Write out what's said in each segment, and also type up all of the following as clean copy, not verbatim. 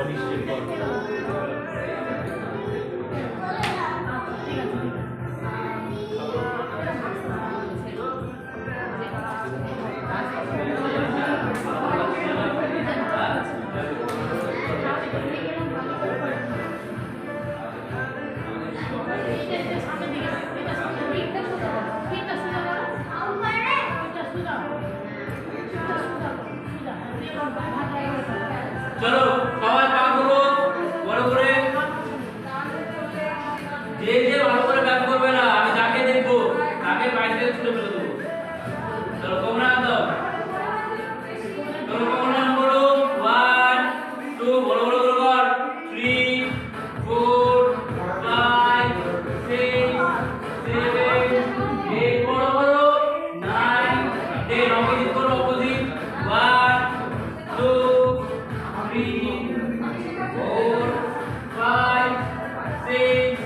body straight কর চলো সবাই পা করো বড় করে যে যে ভালো করে ব্যায়াম করবে না আমি যাকে দেখবো তাকে বাইরে থেকে ছুটে ফেলে দেবো চলো তোমরা দাও চলো তোমরা করো 1 2 বড় বড় করে কর 3 4 5 6 7 8 বড় বড় 9 10 অপোজিট করো অপোজিট 1 2 3 4 5 6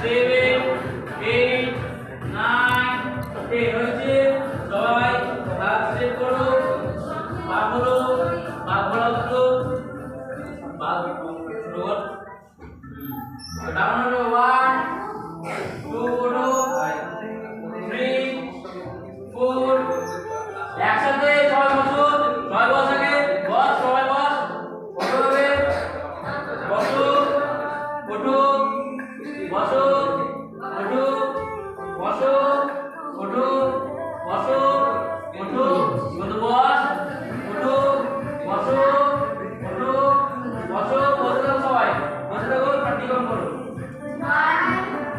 7 8 9 10 হয়েছে সবাই হাত সেট করো পা করো পা ঘোরাও তো পা ছোট ডাউন হলো 1 2 করো 3 4 একসাথে সবাই বসো সবাই বস আগে বস সবাই বস বসো হবে বসো ওঠো বসো ওঠো বসো ওঠো বসো ওঠো কত বস ওঠো বসো ওঠো বসো বসে থাকো সবাই বসে থাকো প্র্যাকটিস করো 1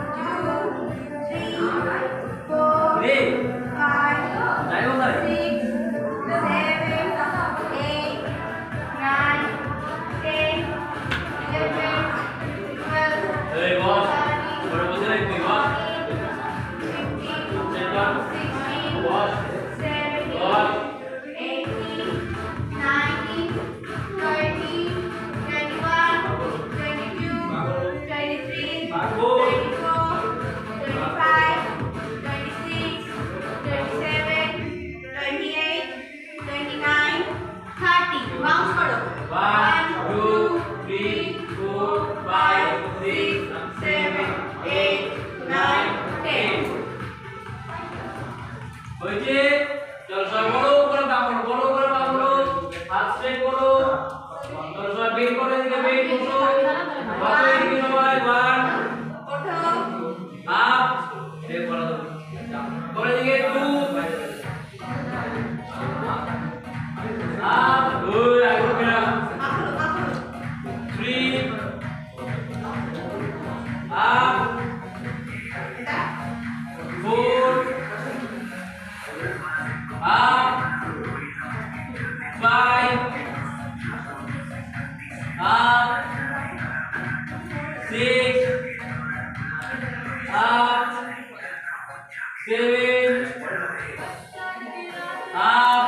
2 3 4 রে 5 যাই কোথায় 6 এই বস বড় বসে রাখ তুই বস সেটা বস বস 1 2 3 4 5 6 7 8 9 10 হয়েছে চল সবাই বড় করে পা করো হাত স্ট্রেট করো চল সবাই বের করো এদিকে বের বসো বসো এদিকে সবাই 1 আপ বের করো করে এদিকে 2 আপ 2 আগে ফেরা 3 up 4 up 5 up 6 up 7 up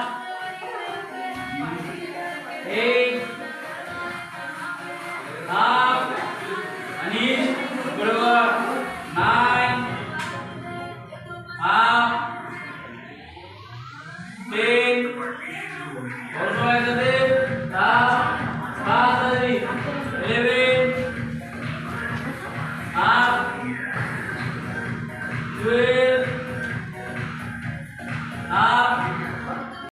8 up Anish good 9 up 10 also like that 11